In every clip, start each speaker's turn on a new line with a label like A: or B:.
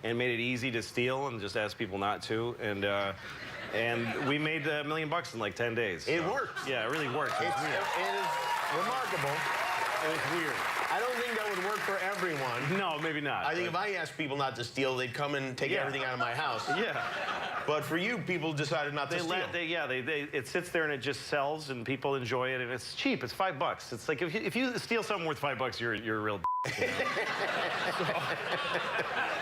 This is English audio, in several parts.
A: and made it easy to steal and just ask people not to. And we made $1 million in like 10 days.
B: It works.
A: Yeah, it really works.
B: It is remarkable.
A: It was weird.
B: I don't think that would work for everyone.
A: No, maybe not.
B: I think if I asked people not to steal, they'd come and take everything out of my house.
A: Yeah.
B: But for you, people decided not to steal.
A: It sits there and it just sells, and people enjoy it, and it's cheap. It's $5. It's like if you steal something worth $5, you're a real. You know?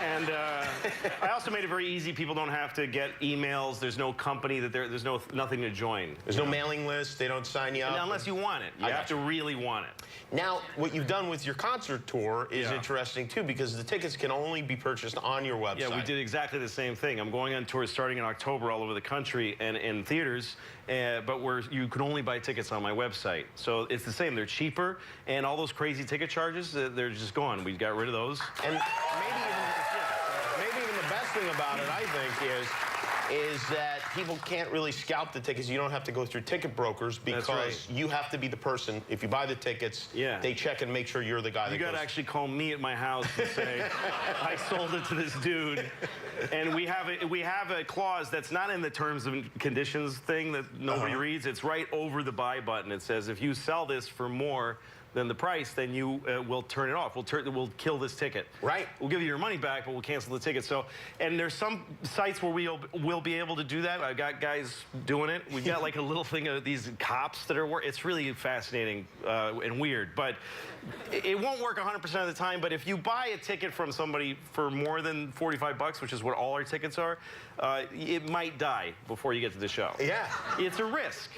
A: And I also made it very easy. People don't have to get emails. There's no company that there's nothing to join.
B: There's no mailing list. They don't sign you up.
A: Unless you want it. You have to really want it.
B: Now, what you've done with your concert tour is interesting, too, because the tickets can only be purchased on your website.
A: Yeah, we did exactly the same thing. I'm going on tour starting in October all over the country and in theaters, but you can only buy tickets on my website. So it's the same. They're cheaper, and all those crazy ticket charges, they're just gone. We got rid of those.
B: And maybe even the best thing about it, I think, is that people can't really scalp the tickets. You don't have to go through ticket brokers because you have to be the person. If you buy the tickets, they check and make sure you're the guy.
A: You got to actually call me at my house and say, I sold it to this dude. And we have a clause that's not in the terms and conditions thing that nobody reads. It's right over the buy button. It says, if you sell this for more than the price, then you will turn it off. We'll kill this ticket.
B: Right.
A: We'll give you your money back, but we'll cancel the ticket. So, and there's some sites where we'll be able to do that. I've got guys doing it. We've got like a little thing of these cops that are it's really fascinating and weird, but it won't work 100% of the time. But if you buy a ticket from somebody for more than $45, which is what all our tickets are, it might die before you get to the show.
B: Yeah.
A: It's a risk.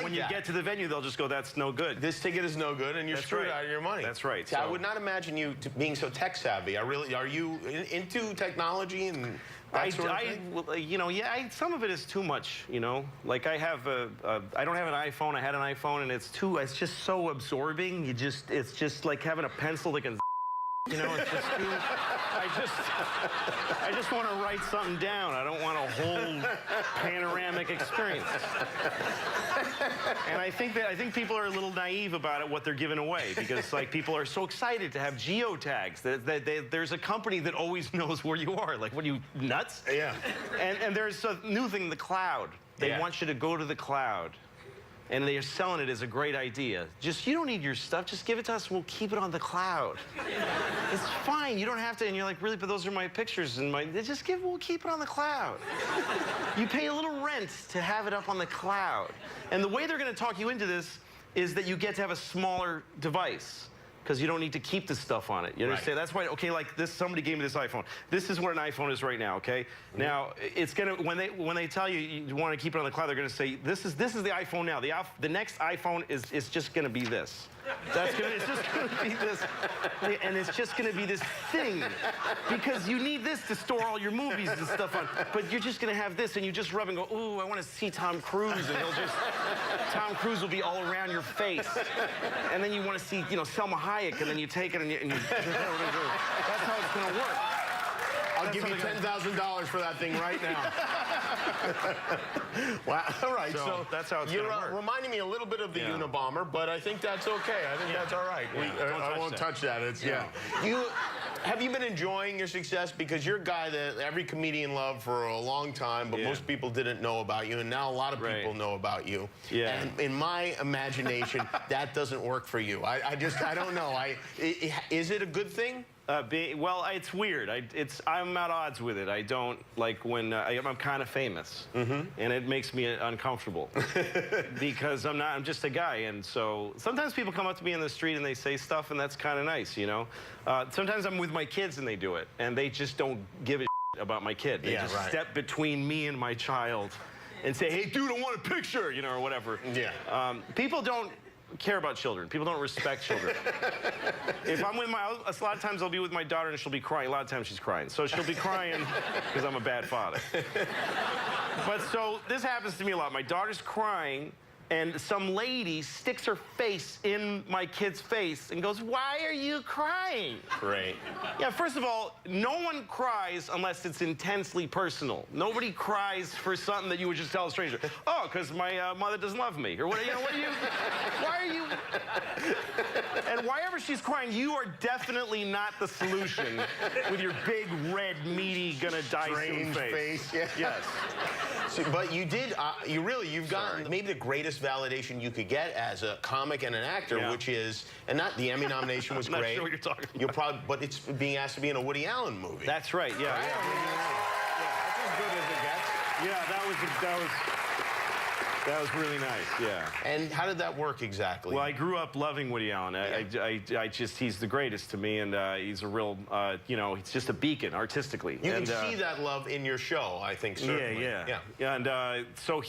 A: When you get to the venue, they'll just go, that's no good.
B: This ticket is no good, and you're screwed out of your money.
A: That's right.
B: See, I would not imagine you being so tech savvy. Are you into technology and that sort of thing?
A: Well, you know, some of it is too much, you know. Like I don't have an iPhone. I had an iPhone, and it's just so absorbing. It's just like having a pencil that can, you know, it's just too, I just want to write something down. I don't want a whole panoramic experience. And I think people are a little naive about it, what they're giving away, because like people are so excited to have geotags. There's a company that always knows where you are. Like, what are you, nuts?
B: Yeah.
A: And there's a new thing, the cloud. They want you to go to the cloud. And they're selling it as a great idea. You don't need your stuff. Just give it to us. We'll keep it on the cloud. It's fine. You don't have to. And you're like, really? But those are my pictures. And we'll keep it on the cloud. You pay a little rent to have it up on the cloud. And the way they're going to talk you into this is that you get to have a smaller device, because you don't need to keep the stuff on it. You understand? That's why, okay, like this, somebody gave me this iPhone. This is what an iPhone is right now, okay? Now, it's gonna, when they tell you you want to keep it on the cloud, they're gonna say, this is the iPhone now. The next iPhone is just gonna be this. It's just gonna be this, and it's just gonna be this thing, because you need this to store all your movies and stuff on. But you're just gonna have this, and you just rub and go, ooh, I want to see Tom Cruise, and Tom Cruise will be all around your face, and then you want to see, you know, Selma Hayek, and then you take it and you that's how it's gonna work.
B: I'll give you $10,000 for that thing right now. Wow. All right. So
A: that's how it's going to work.
B: You're reminding me a little bit of the Unabomber, but I think that's okay. I think that's all right. I won't touch that. Have you been enjoying your success? Because you're a guy that every comedian loved for a long time, but most people didn't know about you, and now a lot of people know about you. Yeah. And in my imagination, that doesn't work for you. I don't know. Is it a good thing?
A: Well, it's weird. I'm at odds with it. I don't like when I'm kind of famous, and it makes me uncomfortable because I'm just a guy. And so sometimes people come up to me in the street and they say stuff, and that's kind of nice, you know. Sometimes I'm with my kids and they do it, and they just don't give a shit about my kid. They just step between me and my child and say, "Hey, dude, I want a picture," you know, or whatever. Yeah. People don't care about children. People don't respect children. If I'm with a lot of times I'll be with my daughter and she'll be crying. A lot of times she's crying. So she'll be crying because I'm a bad father. But so this happens to me a lot. My daughter's crying and some lady sticks her face in my kid's face and goes, "Why are you crying?"
B: Great.
A: Yeah, first of all, no one cries unless it's intensely personal. Nobody cries for something that you would just tell a stranger. Oh, because my mother doesn't love me, or what? You know, what are you? Why are you? And whenever she's crying, you are definitely not the solution with your big red meaty gonna die soon face.
B: Yeah.
A: Yes.
B: So, but you did. You've gotten maybe the greatest validation you could get as a comic and an actor, which is, and not the Emmy nomination was
A: I'm not
B: great.
A: sure what you're talking about.
B: You'll probably, but it's being asked to be in a Woody Allen movie.
A: That's right. Yeah.
B: Right? That's as good as it gets.
A: Yeah, that was really nice. Yeah.
B: And how did that work exactly?
A: Well, I grew up loving Woody Allen. He's the greatest to me, and he's a real, he's just a beacon artistically.
B: You can see that love in your show, I think, certainly.
A: Yeah. And so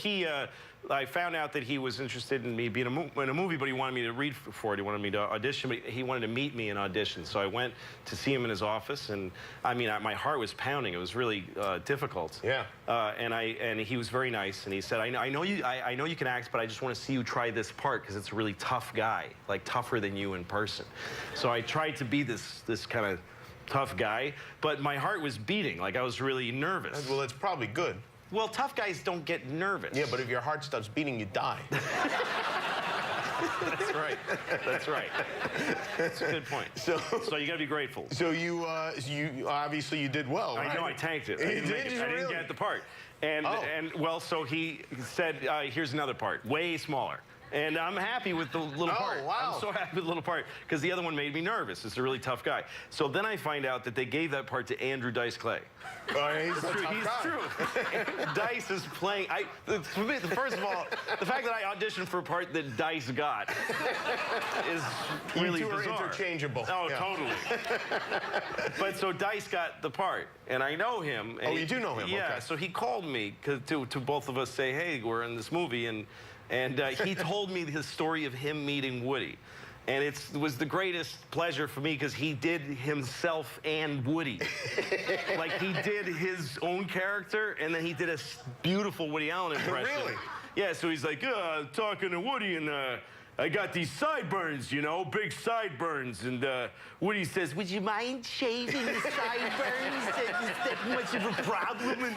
A: I found out that he was interested in me being in a movie, but he wanted me to read for it. He wanted me to audition, but he wanted to meet me in audition. So I went to see him in his office, and I mean, my heart was pounding. It was really difficult.
B: Yeah.
A: And he was very nice, and he said, I know you can act, but I just want to see you try this part because it's a really tough guy, like tougher than you in person. So I tried to be this kind of tough guy, but my heart was beating, like I was really nervous.
B: Well, it's probably good.
A: Well, tough guys don't get nervous.
B: Yeah, but if your heart stops beating, you die.
A: That's right. That's right. That's a good point. So you got to be grateful.
B: So you obviously you did well. Right?
A: I know I tanked it. I didn't get the part. And well, so he said, here's another part, way smaller. And I'm happy with the little part.
B: Wow.
A: I'm so happy with the little part because the other one made me nervous. It's a really tough guy. So then I find out that they gave that part to Andrew Dice Clay.
B: He's
A: true. Dice is playing. First of all, the fact that I auditioned for a part that Dice got is really
B: you two
A: bizarre.
B: are interchangeable.
A: Oh, yeah. Totally. But so Dice got the part, and I know him. And
B: you do know him?
A: Yeah.
B: Okay.
A: So he called me to both of us say, hey, we're in this movie, and he told me the story of him meeting Woody. And it was the greatest pleasure for me because he did himself and Woody. Like, he did his own character, and then he did a beautiful Woody Allen impression.
B: Really?
A: Yeah, so he's like, talking to Woody, and I got these sideburns, big sideburns. And Woody says, would you mind shaving the sideburns? Is that much of a problem?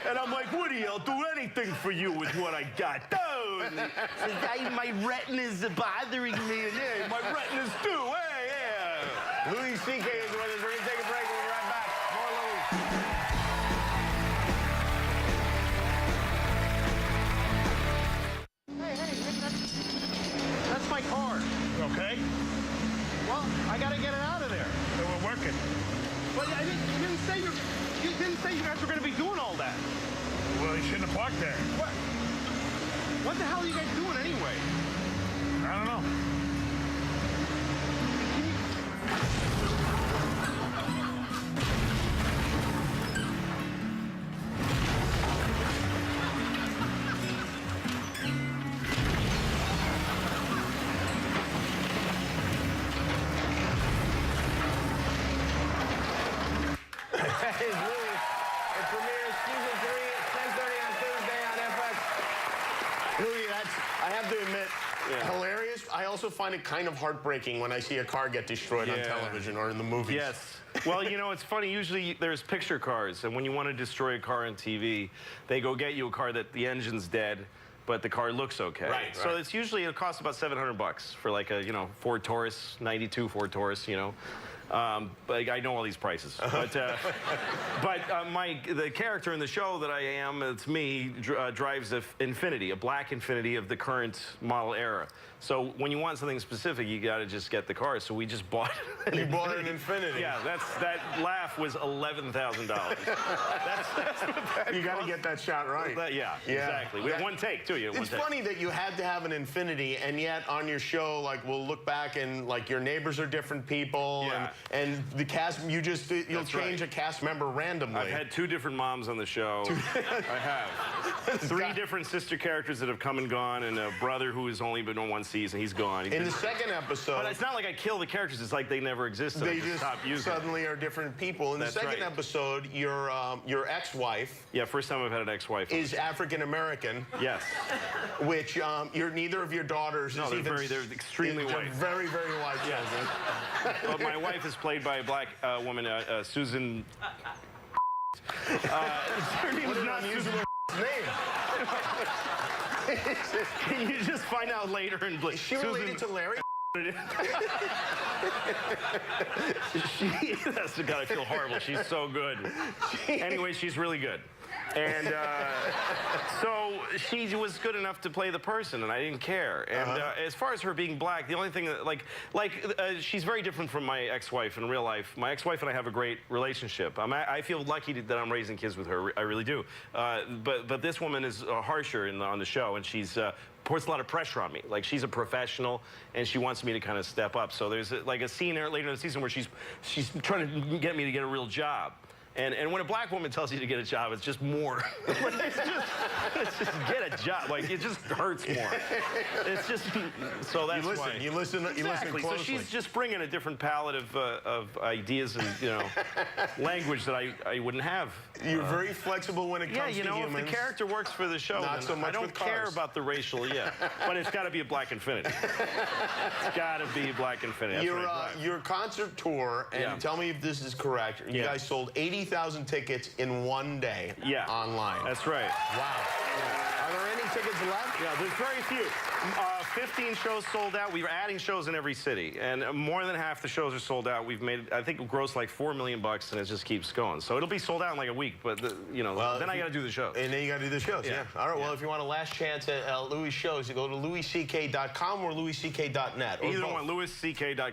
A: And I'm like, Woody, I'll do anything for you with what I got. Oh, and he says, my retina's bothering me. And yeah, my retina's too. Hey, yeah.
B: Louis C.K. is with us. We're going to take a break. We'll be right back. More Louis.
A: That's my car.
C: Okay?
A: Well, I gotta get it out of there.
C: So we're working.
A: But you didn't say you guys were gonna be doing all that.
C: Well, you shouldn't have parked there.
A: What the hell are you guys doing anyway?
C: I don't know.
B: That is Louis. It premieres season 3 at 10:30 on Thursday on FX. Louis, that's, I have to admit, hilarious. I also find it kind of heartbreaking when I see a car get destroyed on television or in the movies.
A: Yes. Well, it's funny. Usually there's picture cars, and when you want to destroy a car on TV, they go get you a car that the engine's dead, but the car looks okay.
B: Right.
A: So it's usually, it costs about $700 for like a, Ford Taurus, 92 Ford Taurus, But I know all these prices. But the character in the show that I am, it's me, drives an Infiniti, a black Infiniti of the current model era. So when you want something specific, you got to just get the car. So we just bought an
B: You
A: Infiniti.
B: bought an Infiniti.
A: Yeah, that laugh was $11,000. that's what
B: You got to get that shot right.
A: Exactly. We had one take, too.
B: It's funny that you had to have an Infiniti, and yet on your show, like, we'll look back and, like, your neighbors are different people.
A: Yeah.
B: And And the cast, you'll
A: That's
B: change
A: right.
B: a cast member randomly.
A: I've had 2 different moms on the show. I have. 3 different sister characters that have come and gone, and a brother who has only been on 1 season. He's gone.
B: In the second episode,
A: but it's not like I kill the characters. It's like they never existed.
B: they
A: I just stopped using
B: suddenly are different people. In
A: That's
B: the second
A: right.
B: episode, your ex-wife
A: Yeah, first time I've had an ex-wife.
B: is African American,
A: Yes.
B: which you're neither of your daughters
A: No,
B: is
A: they're
B: even.
A: they're extremely
B: they're
A: white.
B: very, very white children.
A: But my wife is played by a black woman, Susan. Her name
B: What
A: is
B: an
A: not
B: unusual
A: Susan.
B: name.
A: You just find out later in
B: Is she related to Larry?
A: That's gotta feel horrible. She's so good. Anyway, she's really good. And so she was good enough to play the person, and I didn't care. And as far as her being black, the only thing that, she's very different from my ex-wife in real life. My ex-wife and I have a great relationship. I feel lucky that I'm raising kids with her. I really do. But this woman is harsher on the show, and she's puts a lot of pressure on me. Like, she's a professional, and she wants me to kind of step up. So there's like a scene later in the season where she's trying to get me to get a real job. And when a black woman tells you to get a job, it's just more. it's just get a job. Like, it just hurts more. It's just, so that's why.
B: You listen
A: Exactly.
B: closely.
A: So she's just bringing a different palette of ideas and, language that I wouldn't have.
B: You're very flexible when it comes to humans.
A: If the character works for the show,
B: Not
A: then
B: so much
A: I don't
B: with
A: care
B: cars.
A: about the racial, but it's got to be a Black Infinity. It's got to be Black Infinity. That's
B: Your concert tour, and tell me if this is correct, you guys sold 80,000 tickets in one day online.
A: That's right.
B: Wow. Are there any tickets left?
A: Yeah, there's very few. 15 shows sold out. We were adding shows in every city, and more than half the shows are sold out. We've made, I think, grossed like $4 million, and it just keeps going. So it'll be sold out in like a week, but then I got to do the show.
B: And then you got to do the shows. Yeah. All right. Well, if you want a last chance at Louis' shows, you go to louisck.com or louisck.net.
A: Either one, louisck.com.